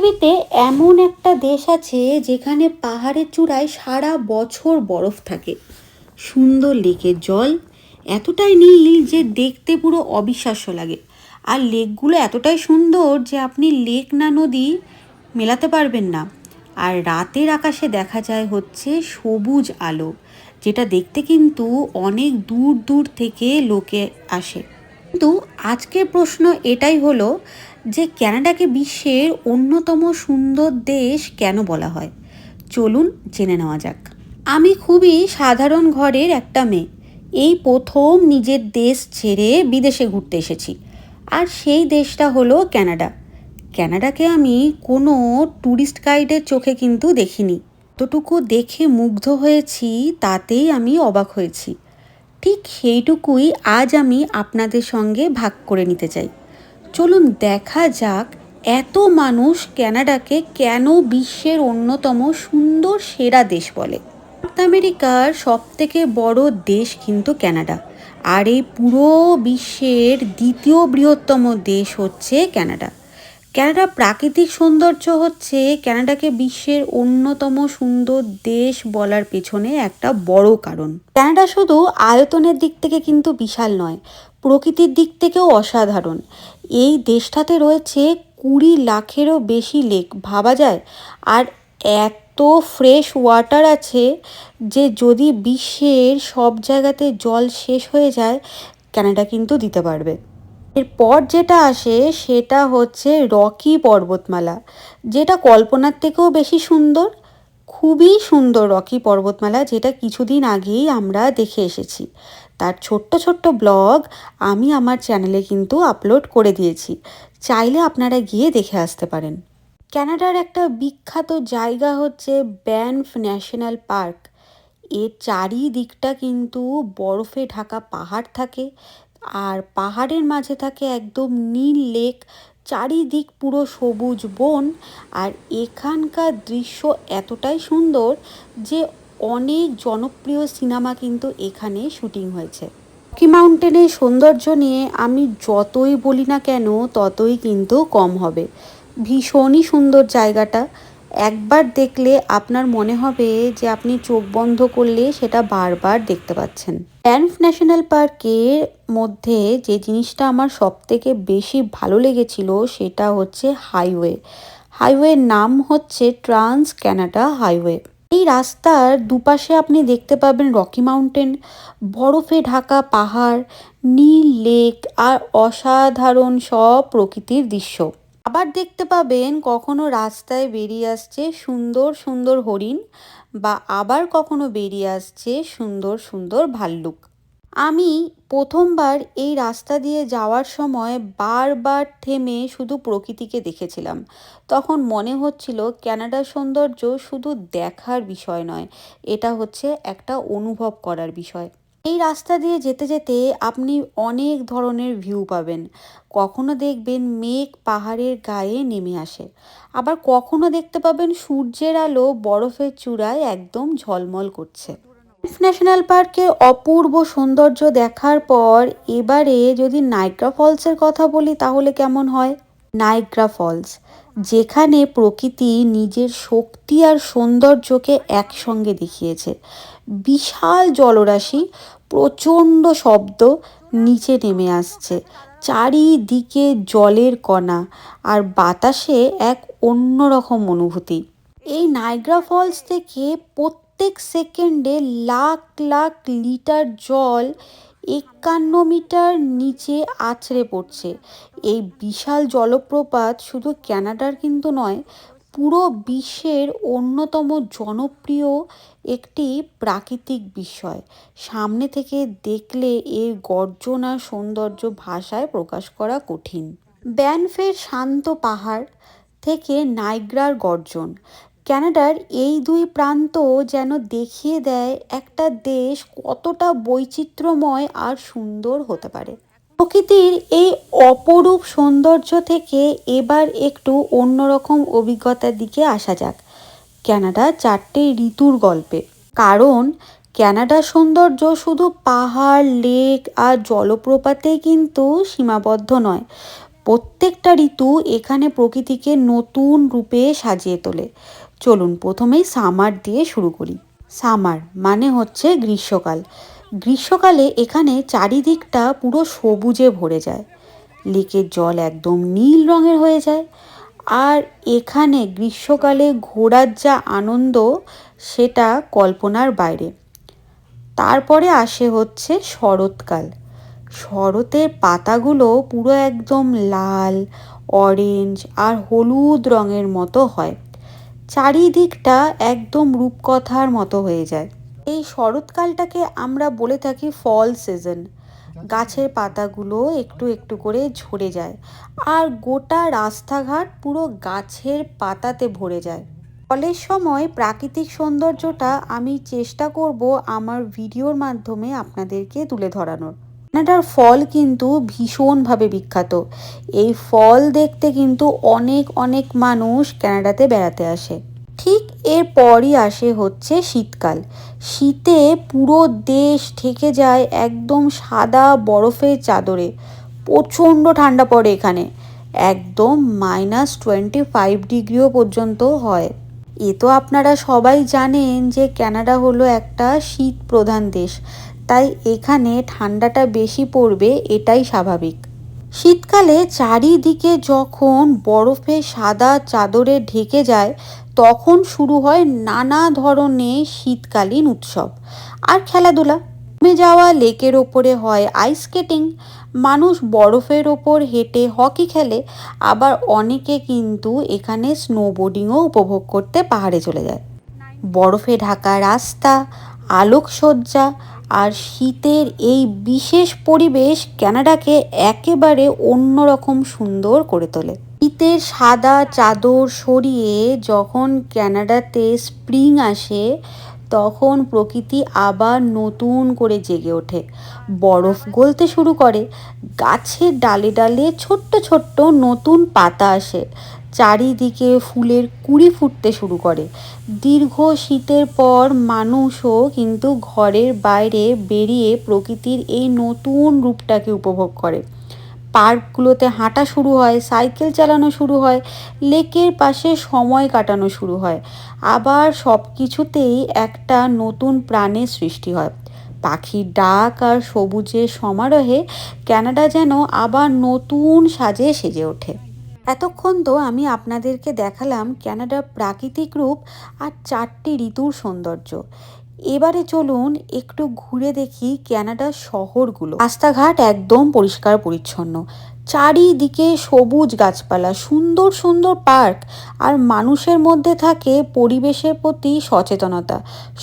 পৃথিবীতে এমন একটা দেশ আছে যেখানে পাহাড়ের চূড়ায় সারা বছর বরফ থাকে। সুন্দর লেকের জল এতটাই নীল যে দেখতে পুরো অবিশ্বাস্য লাগে। আর লেকগুলো এতটাই সুন্দর যে আপনি লেক না নদী মেলাতে পারবেন না। আর রাতের আকাশে দেখা যায় হচ্ছে সবুজ আলো, যেটা দেখতে কিন্তু অনেক দূর দূর থেকে লোকে আসে। কিন্তু আজকের প্রশ্ন এটাই হলো যে ক্যানাডাকে বিশ্বের অন্যতম সুন্দর দেশ কেন বলা হয়। চলুন জেনে নেওয়া যাক। আমি খুবই সাধারণ ঘরের একটা মেয়ে, এই প্রথম নিজের দেশ ছেড়ে বিদেশে ঘুরতে এসেছি। আর সেই দেশটা হলো ক্যানাডা। ক্যানাডাকে আমি কোনো ট্যুরিস্ট গাইডের চোখে কিন্তু দেখিনি। যতটুকু দেখে মুগ্ধ হয়েছি তাতেই আমি অবাক হয়েছি। ঠিক সেইটুকুই আজ আমি আপনাদের সঙ্গে ভাগ করে নিতে চাই। চলুন দেখা যাক এত মানুষ ক্যানাডাকে কেন বিশ্বের অন্যতম সুন্দর সেরা দেশ বলে। নর্থ আমেরিকার সবথেকে বড় দেশ কিন্তু ক্যানাডা। আর এই পুরো বিশ্বের দ্বিতীয় বৃহত্তম দেশ হচ্ছে ক্যানাডা। ক্যানাডার প্রাকৃতিক সৌন্দর্য হচ্ছে ক্যানাডাকে বিশ্বের অন্যতম সুন্দর দেশ বলার পেছনে একটা বড় কারণ। ক্যানাডা শুধু আয়তনের দিক থেকে কিন্তু বিশাল নয়, প্রকৃতির দিক থেকেও অসাধারণ। এই দেশটাতে রয়েছে 20 লাখেরও বেশি লেক, ভাবা যায়। আর এত ফ্রেশ ওয়াটার আছে যে যদি বিশ্বের সব জায়গাতে জল শেষ হয়ে যায়, ক্যানাডা কিন্তু দিতে পারবে। এরপর যেটা আসে সেটা হচ্ছে রকি পর্বতমালা, যেটা কল্পনার থেকেও বেশি সুন্দর। খুবই সুন্দর রকি পর্বতমালা, যেটা কিছুদিন আগেই আমরা দেখে এসেছি। তার ছোট্ট ছোট্ট ব্লগ আমি আমার চ্যানেলে কিন্তু আপলোড করে দিয়েছি, চাইলে আপনারা গিয়ে দেখে আসতে পারেন। ক্যানাডার একটা বিখ্যাত জায়গা হচ্ছে ব্যানফ ন্যাশনাল পার্ক। এর চারিদিকটা কিন্তু বরফে ঢাকা পাহাড় থাকে, আর পাহাড়ের মাঝে থাকে একদম নীল লেক, চারিদিক পুরো সবুজ বন। আর এখানকার দৃশ্য এতটাই সুন্দর যে অনেক জনপ্রিয় সিনেমা কিন্তু এখানে শুটিং হয়েছে। রকি মাউন্টেনের সৌন্দর্য নিয়ে আমি যতই বলি না কেন ততই কিন্তু কম হবে। ভীষণই সুন্দর জায়গাটা। একবার দেখলে আপনার মনে হবে যে আপনি চোখ বন্ধ করলে সেটা বারবার দেখতে পাচ্ছেন। ব্যানফ ন্যাশনাল পার্কের মধ্যে যে জিনিসটা আমার সবথেকে বেশি ভালো লেগেছিল সেটা হচ্ছে হাইওয়ের নাম হচ্ছে ট্রান্স ক্যানাডা হাইওয়ে। এই রাস্তার দুপাশে আপনি দেখতে পাবেন রকি মাউন্টেন, বরফে ঢাকা পাহাড়, নীল লেক আর অসাধারণ সব প্রকৃতির দৃশ্য। আবার দেখতে পাবেন কখনো রাস্তায় বেরিয়ে আসছে সুন্দর সুন্দর হরিণ, বা আবার কখনো বেরিয়ে আসছে সুন্দর সুন্দর ভাল্লুক। আমি প্রথমবার এই রাস্তা দিয়ে যাওয়ার সময় বারবার থেমে শুধু প্রকৃতিকে দেখেছিলাম। তখন মনে হচ্ছিল ক্যানাডার সৌন্দর্য শুধু দেখার বিষয় নয়, এটা হচ্ছে একটা অনুভব করার বিষয়। এই রাস্তা দিয়ে যেতে যেতে আপনি অনেক ধরনের ভিউ পাবেন। কখনো দেখবেন মেঘ পাহাড়ের গায়ে নেমে আসে, আবার কখনো দেখতে পাবেন সূর্যের আলো বরফের চূড়ায় একদম ঝলমল করছে। ন্যাশনাল পার্কের অপূর্ব সৌন্দর্য দেখার পর এবারে যদি নাইগ্রা ফলসের কথা বলি তাহলে কেমন হয়। নাইগ্রা ফলস, যেখানে প্রকৃতি নিজের শক্তি আর সৌন্দর্যকে একসঙ্গে দেখিয়েছে। বিশাল জলরাশি, প্রচণ্ড শব্দ নিচে নেমে আসছে, চারিদিকে জলের কণা আর বাতাসে এক অন্যরকম অনুভূতি। এই নাইগ্রা ফলস থেকে প্রত্যেক সেকেন্ডে লাখ লাখ লিটার জল 51 মিটার নিচে আছড়ে পড়ছে। এই বিশাল জলপ্রপাত শুধু ক্যানাডার কিন্তু নয়, পুরো বিশ্বের অন্যতম জনপ্রিয় একটি প্রাকৃতিক বিষয়। সামনে থেকে দেখলে এর গর্জন আর সৌন্দর্য ভাষায় প্রকাশ করা কঠিন। ব্যানফের শান্ত পাহাড় থেকে নাইগ্রার গর্জন, ক্যানাডার এই দুই প্রান্ত যেন দেখিয়ে দেয় একটা দেশ কতটা বৈচিত্র্যময় আর সুন্দর হতে পারে। প্রকৃতির এই অপরূপ সৌন্দর্য থেকে এবার একটু অন্যরকম অভিজ্ঞতার দিকে আসা যাক, ক্যানাডা 4টে ঋতুর গল্পে। কারণ ক্যানাডার সৌন্দর্য শুধু পাহাড়, লেক আর জলপ্রপাতেই কিন্তু সীমাবদ্ধ নয়। প্রত্যেকটা ঋতু এখানে প্রকৃতিকে নতুন রূপে সাজিয়ে তোলে। চলুন প্রথমেই সামার দিয়ে শুরু করি। সামার মানে হচ্ছে গ্রীষ্মকাল। গ্রীষ্মকালে এখানে চারিদিকটা পুরো সবুজে ভরে যায়, লেকের জল একদম নীল রঙের হয়ে যায়। আর এখানে গ্রীষ্মকালে ঘোরার যা আনন্দ সেটা কল্পনার বাইরে। তারপরে আসে হচ্ছে শরৎকাল। শরতের পাতাগুলো পুরো একদম লাল, অরেঞ্জ আর হলুদ রঙের মতো হয়, চারিদিকটা একদম রূপকথার মতো হয়ে যায়। এই শরৎকালটাকে আমরা বলে থাকি ফল সিজন। গাছের পাতাগুলো একটু একটু করে ঝরে যায় আর গোটা রাস্তাঘাট পুরো গাছের পাতাতে ভরে যায়। ফলের সময় প্রাকৃতিক সৌন্দর্যটা আমি চেষ্টা করব আমার ভিডিওর মাধ্যমে আপনাদেরকে তুলে ধরানোর। কানাডার ফল কিন্তু ভীষণভাবে বিখ্যাত। এই ফল দেখতে কিন্তু অনেক অনেক মানুষ কানাডাতে বেড়াতে আসে। ঠিক এরপরই আসে হচ্ছে শীতকাল। শীতে পুরো দেশ ঢেকে যায় একদম সাদা বরফের চাদরে। প্রচণ্ড ঠান্ডা পড়ে এখানে, একদম -25 ডিগ্রিও পর্যন্ত হয়। এ তো আপনারা সবাই জানেন যে কানাডা হলো একটা শীত প্রধান দেশ, তাই এখানে ঠান্ডাটা বেশি পড়বে এটাই স্বাভাবিক। শীতকালে চারিদিকে যখন বরফে সাদা চাদরে ঢেকে যায় তখন শুরু হয় নানা ধরনের শীতকালীন উৎসব আর খেলাধুলা। জমে যাওয়া লেকের ওপরে হয় আইস স্কেটিং, মানুষ বরফের ওপর হেঁটে হকি খেলে, আবার অনেকে কিন্তু এখানে স্নোবোর্ডিংও উপভোগ করতে পাহাড়ে চলে যায়। বরফে ঢাকা রাস্তা, আলোকসজ্জা আর শীতের এই বিশেষ পরিবেশ কানাডাকে একেবারে অন্যরকম সুন্দর করে তোলে। শীতের সাদা চাদর সরিয়ে যখন কানাডাতে স্প্রিং আসে তখন প্রকৃতি আবার নতুন করে জেগে ওঠে। বরফ গলতে শুরু করে, গাছের ডালে ডালে ছোট্ট ছোট্ট নতুন পাতা আসে, চারিদিকে ফুলের কুঁড়ি ফুটতে শুরু করে। দীর্ঘ শীতের পর মানুষও কিন্তু ঘরের বাইরে বেরিয়ে প্রকৃতির এই নতুন রূপটাকে উপভোগ করে। পার্কগুলোতে হাঁটা শুরু হয়, সাইকেল চালানো শুরু হয়, লেকের পাশে সময় কাটানো শুরু হয়। আবার সব কিছুতেই একটা নতুন প্রাণের সৃষ্টি হয়। পাখির ডাক আর সবুজের সমারোহে কানাডা যেন আবার নতুন সাজে সেজে ওঠে। এতক্ষণ তো আমি আপনাদেরকে দেখালাম কানাডার প্রাকৃতিক রূপ আর 4টি ঋতুর সৌন্দর্য। এবারে চলুন একটু ঘুরে দেখি কানাডার শহরগুলো। রাস্তাঘাট একদম পরিষ্কার পরিচ্ছন্ন, চারিদিকে সবুজ গাছপালা, সুন্দর সুন্দর পার্ক আর মানুষের মধ্যে থাকে পরিবেশের প্রতি সচেতনতা।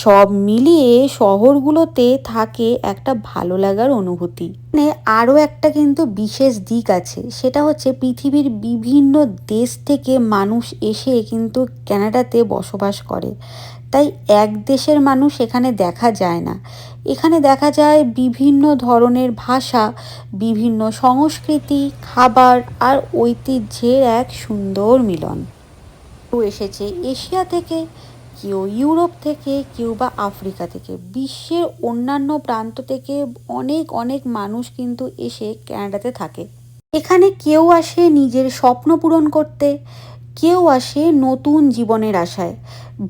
সব মিলিয়ে শহরগুলোতে থাকে একটা ভালো লাগার অনুভূতি। মানে আরও একটা কিন্তু বিশেষ দিক আছে, সেটা হচ্ছে পৃথিবীর বিভিন্ন দেশ থেকে মানুষ এসে কিন্তু কানাডাতে বসবাস করে। তাই এক দেশের মানুষ এখানে দেখা যায় না, এখানে দেখা যায় বিভিন্ন ধরনের ভাষা, বিভিন্ন সংস্কৃতি, খাবার আর ঐতিহ্যের এক সুন্দর মিলন। কেউ এসেছে এশিয়া থেকে, কেউ ইউরোপ থেকে, কেউ বা আফ্রিকা থেকে, বিশ্বের অন্যান্য প্রান্ত থেকে অনেক অনেক মানুষ কিন্তু এসে কানাডাতে থাকে। এখানে কেউ আসে নিজের স্বপ্ন পূরণ করতে, কেউ আসে নতুন জীবনের আশায়।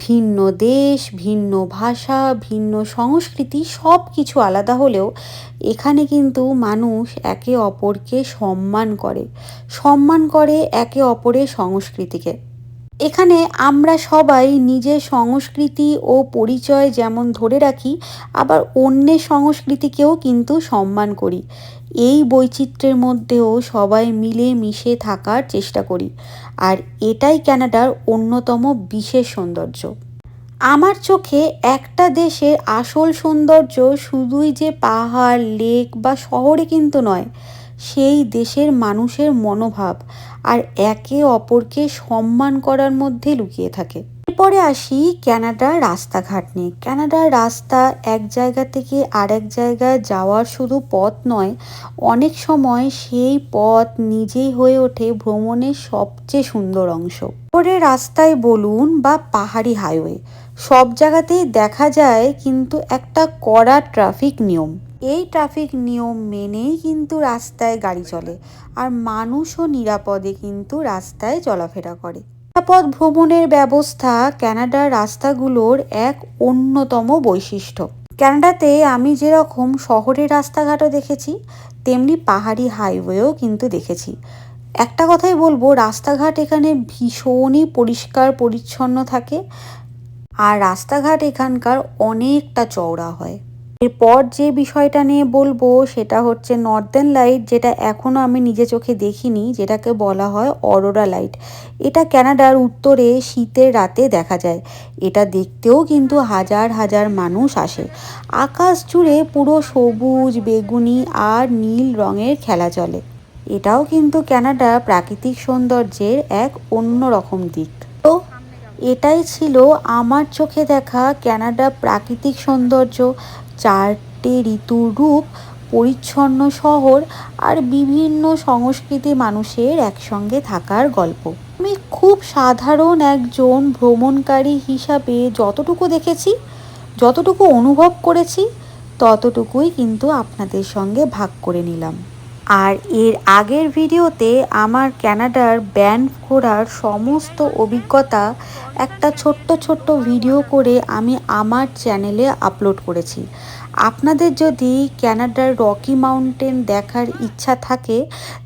ভিন্ন দেশ, ভিন্ন ভাষা, ভিন্ন সংস্কৃতি সব কিছু আলাদা হলেও এখানে কিন্তু মানুষ একে অপরকে সম্মান করে একে অপরের সংস্কৃতিকে। এখানে আমরা সবাই নিজের সংস্কৃতি ও পরিচয় যেমন ধরে রাখি, আবার অন্যের সংস্কৃতিকেও কিন্তু সম্মান করি। এই বৈচিত্র্যের মধ্যেও সবাই মিলে মিশে থাকার চেষ্টা করি, আর এটাই কানাডার অন্যতম বিশেষ সৌন্দর্য। আমার চোখে একটা দেশের আসল সৌন্দর্য শুধুই যে পাহাড়, লেক বা শহরে কিন্তু নয়, সেই দেশের মানুষের মনোভাব আর একে অপরকে সম্মান করার মধ্যে লুকিয়ে থাকে। এরপরে আসি কানাডার রাস্তাঘাট নিয়ে। কানাডার রাস্তা এক জায়গা থেকে আরেক জায়গায় যাওয়ার শুধু পথ নয়, অনেক সময় সেই পথ নিজেই হয়ে ওঠে ভ্রমণের সবচেয়ে সুন্দর অংশ। পরে রাস্তায় বলুন বা পাহাড়ি হাইওয়ে, সব জায়গাতেই দেখা যায় কিন্তু একটা কড়া ট্রাফিক নিয়ম। এই ট্রাফিক নিয়ম মেনেই কিন্তু রাস্তায় গাড়ি চলে, আর মানুষও নিরাপদে কিন্তু রাস্তায় চলাফেরা করে। নিরাপদ ভ্রমণের ব্যবস্থা কানাডার রাস্তাগুলোর এক অন্যতম বৈশিষ্ট্য। কানাডাতে আমি যেরকম শহরের রাস্তাঘাটও দেখেছি, তেমনি পাহাড়ি হাইওয়েও কিন্তু দেখেছি। একটা কথাই বলবো, রাস্তাঘাট এখানে ভীষণই পরিষ্কার পরিচ্ছন্ন থাকে, আর রাস্তাঘাট এখানকার অনেকটা চওড়া হয়। এরপর যে বিষয়টা নিয়ে বলবো সেটা হচ্ছে নর্দার্ন লাইট, যেটা এখনও আমি নিজে চোখে দেখিনি, যেটাকে বলা হয় অরোরা লাইট। এটা কানাডার উত্তরে শীতের রাতে দেখা যায়। এটা দেখতেও কিন্তু হাজার হাজার মানুষ আসে। আকাশ জুড়ে পুরো সবুজ, বেগুনি আর নীল রঙের খেলা চলে। এটাও কিন্তু কানাডার প্রাকৃতিক সৌন্দর্যের এক অন্য রকম দিক। তো এটাই ছিল আমার চোখে দেখা কানাডা প্রাকৃতিক সৌন্দর্য, 4টে ঋতুর রূপ, পরিচ্ছন্ন শহর আর বিভিন্ন সংস্কৃতি মানুষের একসঙ্গে থাকার গল্প। আমি খুব সাধারণ একজন ভ্রমণকারী হিসাবে যতটুকু দেখেছি, যতটুকু অনুভব করেছি, ততটুকুই কিন্তু আপনাদের সঙ্গে ভাগ করে নিলাম। আর এর আগের ভিডিওতে আমার কানাডার ব্যান্ফ ঘোরার সমস্ত অভিজ্ঞতা একটা ছোট্ট ছোট্ট ভিডিও করে আমি আমার চ্যানেলে আপলোড করেছি। আপনাদের যদি কানাডার রকি মাউন্টেন দেখার ইচ্ছা থাকে,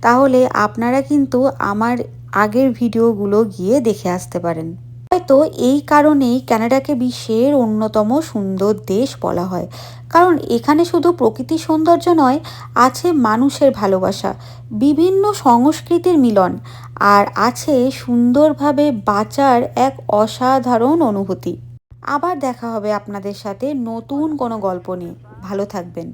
তাহলে আপনারা কিন্তু আমার আগের ভিডিওগুলো গিয়ে দেখে আসতে পারেন। হয়তো এই কারণেই কানাডাকে বিশ্বের অন্যতম সুন্দর দেশ বলা হয়, কারণ এখানে শুধু প্রকৃতির সৌন্দর্য নয়, আছে মানুষের ভালোবাসা, বিভিন্ন সংস্কৃতির মিলন, আর আছে সুন্দরভাবে বাঁচার এক অসাধারণ অনুভূতি। আবার দেখা হবে আপনাদের সাথে নতুন কোনো গল্প নিয়ে। ভালো থাকবেন।